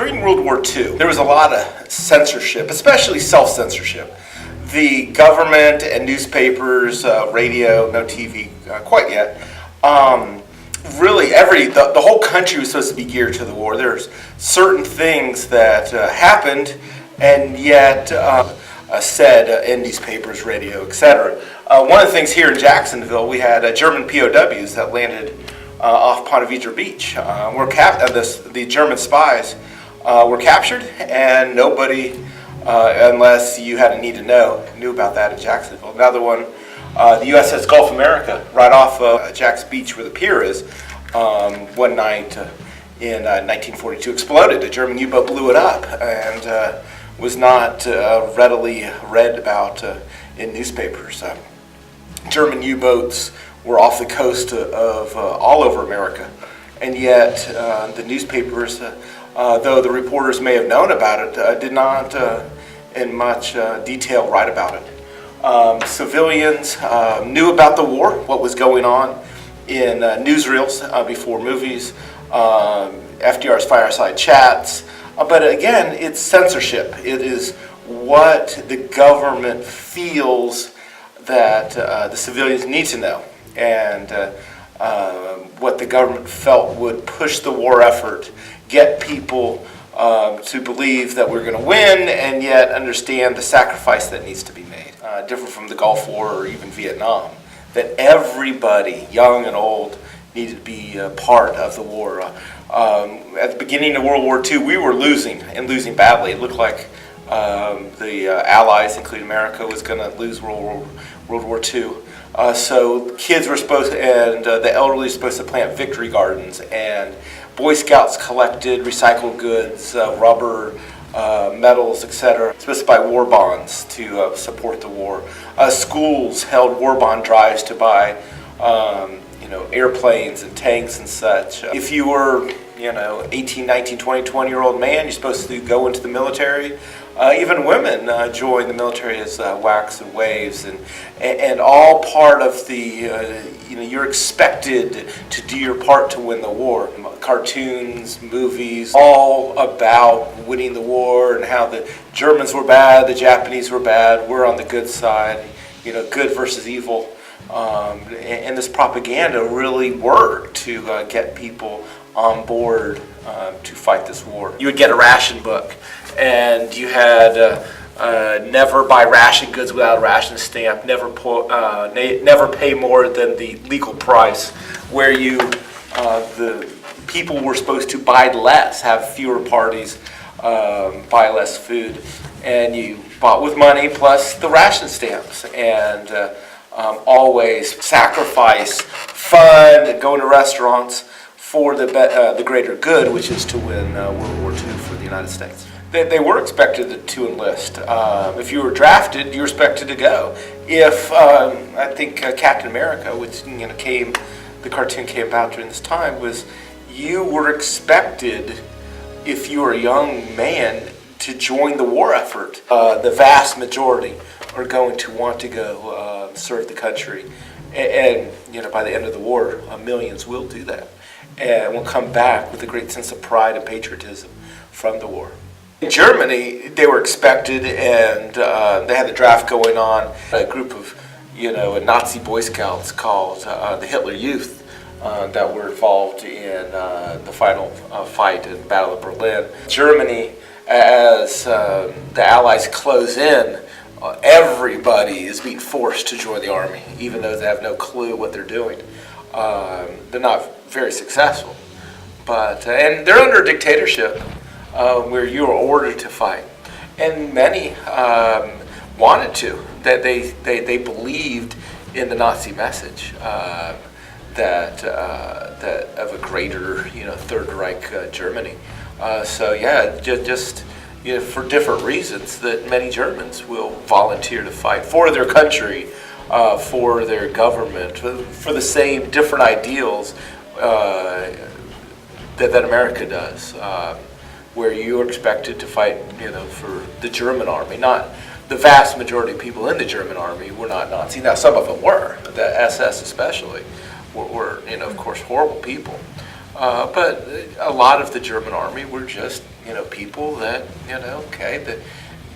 During World War II, there was a lot of censorship, especially self-censorship. The government and newspapers, radio, no TV quite yet, really the whole country was supposed to be geared to the war. There's certain things that happened and yet said in newspapers, radio, etc. One of the things here in Jacksonville, we had German POWs that landed off Ponte Vedra Beach. The German spies were captured, and nobody, unless you had a need to know, knew about that in Jacksonville. Another one, the USS Gulf America, right off Jack's Beach where the pier is, one night in 1942 exploded. A German U-boat blew it up and was not readily read about in newspapers. German U-boats were off the coast of all over America, and yet the newspapers, though the reporters may have known about it, did not in much detail write about it. Civilians knew about the war, what was going on in newsreels before movies, FDR's fireside chats, but again, it's censorship. It is what the government feels that the civilians need to know, and what the government felt would push the war effort, get people to believe that we're going to win, and yet understand the sacrifice that needs to be made. Different from the Gulf War or even Vietnam, that everybody, young and old, needed to be part of the war. At the beginning of World War II, we were losing, and losing badly. It looked like the Allies, including America, was going to lose World War II. So kids were supposed to, and the elderly were supposed to plant victory gardens, and Boy Scouts collected recycled goods, rubber, metals, etc. Supposed to buy war bonds to support the war. Schools held war bond drives to buy, airplanes and tanks and such. If you were, 18, 19, 20, 20-year-old man, you're supposed to go into the military. Even women join the military as wax and waves, and all part of the, you're expected to do your part to win the war. Cartoons, movies, all about winning the war and how the Germans were bad, the Japanese were bad, we're on the good side, good versus evil. And this propaganda really worked to get people on board to fight this war. You would get a ration book, and you had never buy ration goods without a ration stamp, never pay more than the legal price, where the people were supposed to buy less, have fewer parties, buy less food, and you bought with money plus the ration stamps, and always sacrifice fun, going to restaurants for the greater good, which is to win World War II for the United States. They were expected to enlist. If you were drafted, you were expected to go. If I think Captain America, which the cartoon came about during this time, was you were expected, if you were a young man, to join the war effort. The vast majority are going to want to go serve the country, and by the end of the war, millions will do that, and will come back with a great sense of pride and patriotism from the war. In Germany, they were expected, and they had the draft going on. A group of, Nazi Boy Scouts called the Hitler Youth that were involved in the final fight in the Battle of Berlin. Germany, as the Allies close in, everybody is being forced to join the army, even though they have no clue what they're doing. They're not very successful, and they're under a dictatorship where you are ordered to fight, and many wanted to. That they believed in the Nazi message that of a greater Third Reich Germany. Just for different reasons, that many Germans will volunteer to fight for their country, for their government, for the same different ideals that America does, where you are expected to fight, for the German army. Not the vast majority of people in the German army were not Nazi. Now, some of them were, the SS especially, were of course, horrible people. But a lot of the German army were just, people that, okay, that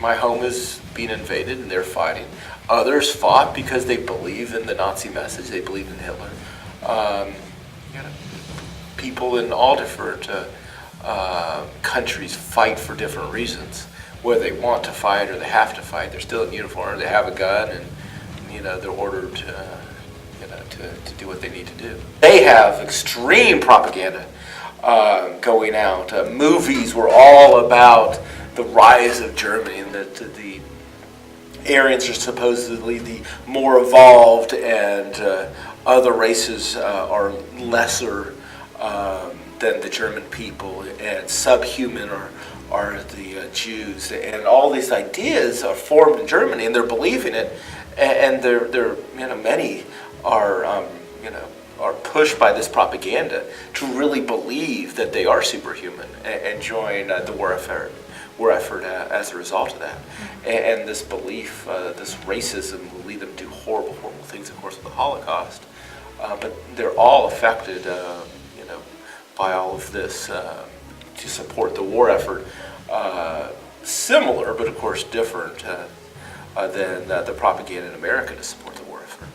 my home is being invaded and they're fighting. Others fought because they believe in the Nazi message, they believed in Hitler. You know, people in all different countries fight for different reasons, whether they want to fight or they have to fight. They're still in uniform, they have a gun, and they're ordered to do what they need to do. They have extreme propaganda going out. Movies were all about the rise of Germany, and the Aryans are supposedly the more evolved, and other races are lesser than the German people, and subhuman are the Jews. And all these ideas are formed in Germany, and they're believing it, and they're many are pushed by this propaganda to really believe that they are superhuman and join the war effort as a result of that. And this belief, this racism will lead them to horrible, horrible things, of course, with the Holocaust. But they're all affected, by all of this to support the war effort. Similar, but of course different than the propaganda in America to support the war effort.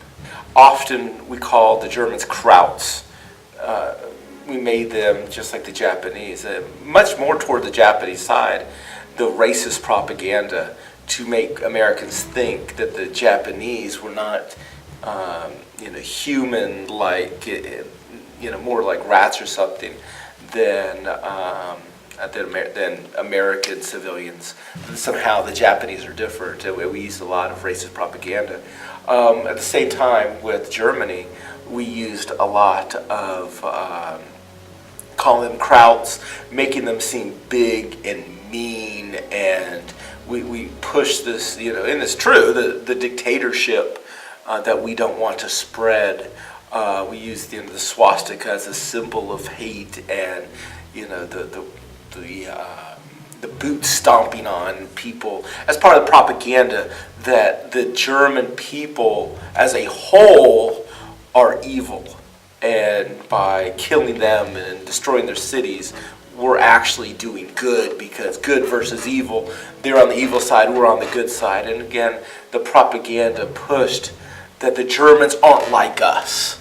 Often we call the Germans Krauts. We made them just like the Japanese, much more toward the Japanese side, the racist propaganda to make Americans think that the Japanese were not, human, like, more like rats or something than American civilians. Somehow the Japanese are different. We used a lot of racist propaganda. At the same time, with Germany, we used a lot of calling them Krauts, making them seem big and mean, and we push this, and it's true, the dictatorship that we don't want to spread. We use the swastika as a symbol of hate, and the boot stomping on people as part of the propaganda that the German people as a whole are evil, and by killing them and destroying their cities, we're actually doing good, because good versus evil, they're on the evil side, we're on the good side. And again, the propaganda pushed that the Germans aren't like us.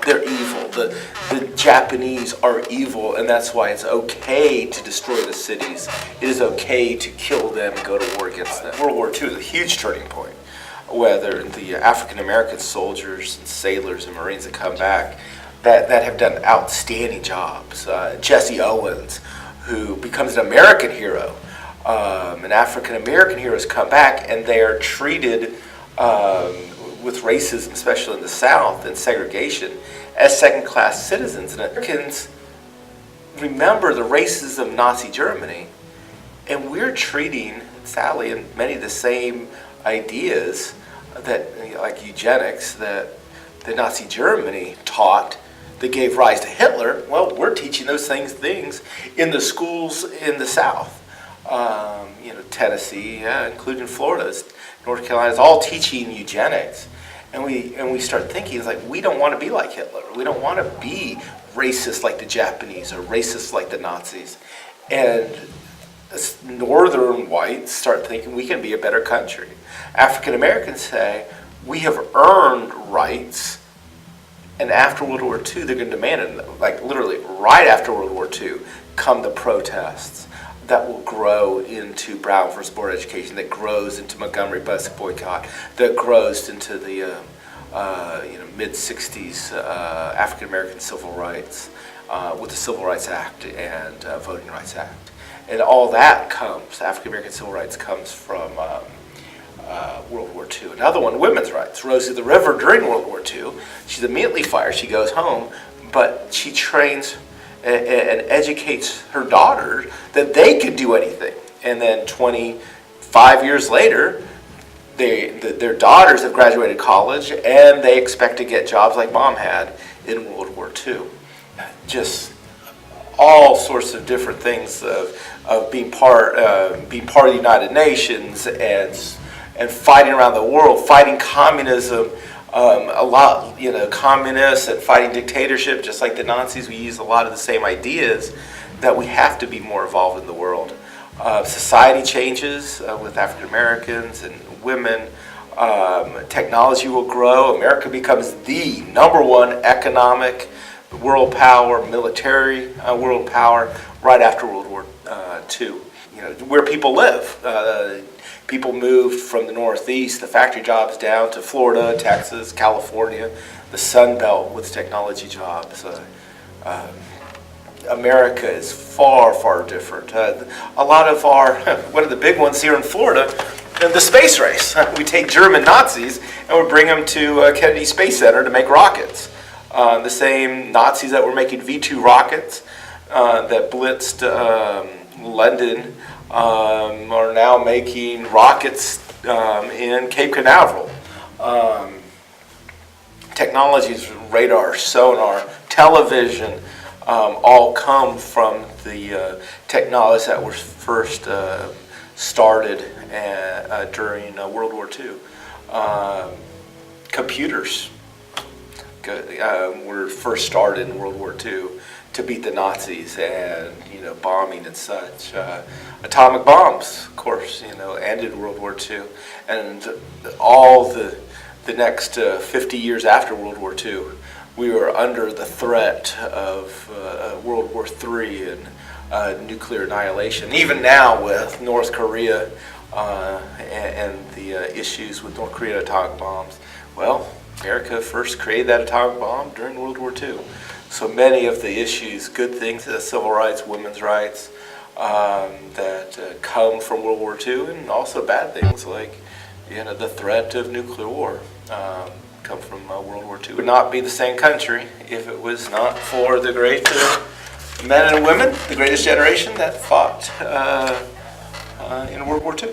They're evil. The Japanese are evil, and that's why it's okay to destroy the cities. It is okay to kill them and go to war against them. World War II is a huge turning point. Whether the African American soldiers and sailors and Marines that come back that have done outstanding jobs. Jesse Owens, who becomes an American hero, and African American heroes come back and they are treated with racism, especially in the South, and segregation, as second-class citizens. And Americans remember the racism of Nazi Germany, and we're treating, sadly, and many of the same ideas that, like eugenics, that the Nazi Germany taught that gave rise to Hitler. Well, we're teaching those same things in the schools in the South. Tennessee, including Florida, North Carolina, is all teaching eugenics. And we start thinking, it's like, we don't want to be like Hitler. We don't want to be racist like the Japanese or racist like the Nazis. And northern whites start thinking we can be a better country. African Americans say, we have earned rights. And after World War II, they're going to demand it. Like literally, right after World War II, come the protests that will grow into Brown versus Board education, that grows into Montgomery bus boycott, that grows into the mid-'60s African American civil rights with the Civil Rights Act and Voting Rights Act. And all that comes, African American civil rights comes from World War II. Another one, women's rights. Rosie the River during World War II, she's immediately fired, she goes home, but she trains and educates her daughter that they could do anything. And then 25 years later, their daughters have graduated college, and they expect to get jobs like Mom had in World War II. Just all sorts of different things of being part of the United Nations and fighting around the world, fighting communism a lot, communists and fighting dictatorship, just like the Nazis. We use a lot of the same ideas that we have to be more involved in the world. Society changes with African Americans and women. Technology will grow. America becomes the number one economic world power, military world power, right after World War II. Where people live. People moved from the Northeast, the factory jobs, down to Florida, Texas, California, the Sun Belt with technology jobs. America is far, far different. A lot of one of the big ones here in Florida, the space race. We take German Nazis and we bring them to Kennedy Space Center to make rockets. The same Nazis that were making V-2 rockets that blitzed London are now making rockets in Cape Canaveral. Technologies, radar, sonar, television, all come from the technologies that were first started during World War II. Computers were first started in World War II to beat the Nazis and bombing and such. Atomic bombs, of course, ended World War II, and all the next 50 years after World War II, we were under the threat of World War III and nuclear annihilation. Even now with North Korea and the issues with North Korea atomic bombs, well, America first created that atomic bomb during World War II. So many of the issues, good things, civil rights, women's rights, that come from World War II, and also bad things like the threat of nuclear war come from World War II. It would not be the same country if it was not for the great men and women, the greatest generation that fought in World War II.